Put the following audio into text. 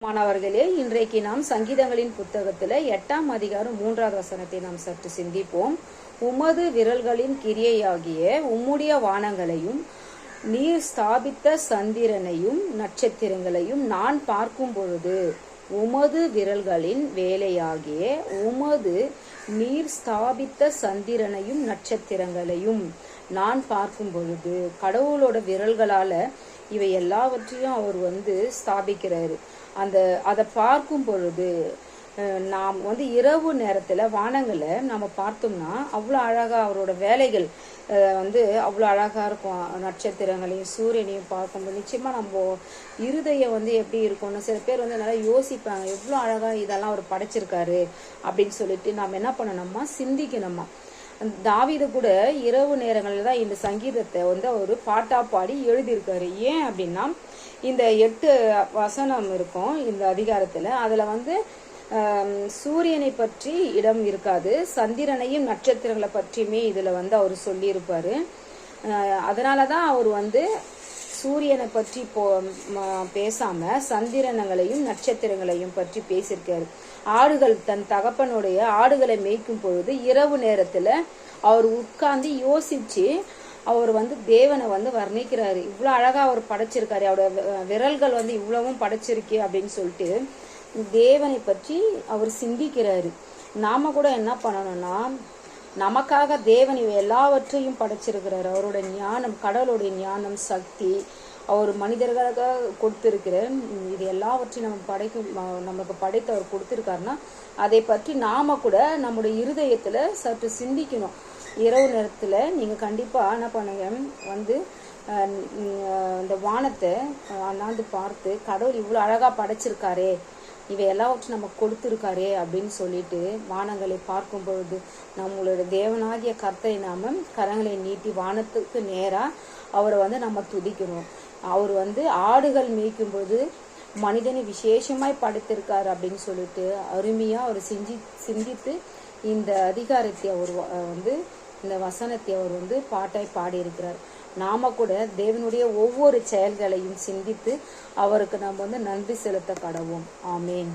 மாணவர்களே, இன்றைக்கு நாம் சங்கீதங்களின் புத்தகத்துல 8ஆம் அதிகாரம் 3வது வசனத்தை நாம் சற்று சிந்திப்போம். உமது விரல்களின் கிரியையாகிய உம்முடைய வானங்களையும் நீர் ஸ்தாபித்த சந்திரனையும் நட்சத்திரங்களையும் நான் பார்க்கும் பொழுது, உமது விரல்களின் வேலையாகிய உமது நீர் ஸ்தாபித்த சந்திரனையும் நட்சத்திரங்களையும் நான் பார்க்கும் பொழுது, கடவுளோட விரல்களால இவை எல்லாவற்றையும் அவர் ஸ்தாபிக்கிறாரு. அதை பார்க்கும் பொழுது நாம் இரவு நேரத்துல வானங்களை நம்ம பார்த்தோம்னா அவ்வளோ அழகா அவரோட வேலைகள் அவ்வளோ அழகா இருக்கும். நட்சத்திரங்களையும் சூரியனையும் பார்க்கும்போது நிச்சயமா நம்ம இருதயம் எப்படி இருக்கும்னு சில பேர் நல்லா யோசிப்பாங்க, எவ்வளோ அழகா இதெல்லாம் அவர் படைச்சிருக்காரு அப்படின்னு சொல்லிட்டு நாம் என்ன பண்ணணுமா, சிந்திக்கணுமா. தாவீது கூட இரவு நேரங்கள்ல தான் இந்த சங்கீதத்தை அவர் பாட்டா பாடி எழுதியிருக்காரு. ஏன் அப்படின்னா, இந்த 8 வசனம் இருக்கும் இந்த அதிகாரத்துல. அதுல சூரியனை பற்றி இடம் இருக்காது, சந்திரனையும் நட்சத்திரங்களை பற்றியுமே இதுல அவர் சொல்லியிருப்பாரு. அதனாலதான் அவர் சூரியனை பற்றி பேசாம சந்திரனங்களையும் நட்சத்திரங்களையும் பற்றி பேசியிருக்காரு. ஆடுகள் தன் தகப்பனுடைய ஆடுகளை மேய்க்கும் பொழுது இரவு நேரத்துல அவர் உட்கார்ந்து யோசிச்சு அவர் தேவனை வர்ணிக்கிறாரு. இவ்வளவு அழகா அவர் படைச்சிருக்காரு, அவரோட விரல்கள் இவ்வளவும் படைச்சிருக்கே அப்படின்னு சொல்லிட்டு தேவனை பற்றி அவர் சிந்திக்கிறாரு. நாம கூட என்ன பண்ணணும்னா, நமக்காக தேவன் எல்லாவற்றையும் படைச்சிருக்கிறாரு. அவரோட ஞானம், கடவுளுடைய ஞானம், சக்தி அவர் மனிதர்களாக கொடுத்திருக்கிற இது எல்லாவற்றையும் நமக்கு படைத்து அவர் கொடுத்திருக்காருன்னா அதை பற்றி நாம கூட நம்முடைய இருதயத்துல சற்று சிந்திக்கணும். இரவு நேரத்துல நீங்க கண்டிப்பா என்ன பண்ணுங்க, இந்த வானத்தை அண்ணாந்து பார்த்து கடவுள் இவ்வளவு அழகா படைச்சிருக்காரே, இவை எல்லாவற்றும் நமக்கு கொடுத்திருக்காரே அப்படின்னு சொல்லிட்டு வானங்களை பார்க்கும் பொழுது நம்மளோட தேவனாகிய கர்த்தரை நாம கரங்களை நீட்டி வானத்துக்கு நேரா அவரை நம்ம துதிக்கணும். அவர் ஆடுகள் மேய்க்கும் போது மனிதனை விசேஷமாய் படைத்திருக்காரு அப்படின்னு சொல்லிட்டு அருமையா அவர் சிந்தித்து இந்த அதிகாரத்தை அவர் இந்த வசனத்தை அவர் பாட்டாய் பாடியிருக்கிறார். நாம கூட தேவனுடைய ஒவ்வொரு செயல்களையும் சிந்தித்து அவருக்கு நம்ம நன்றி செலுத்த கடவோம். ஆமேன்.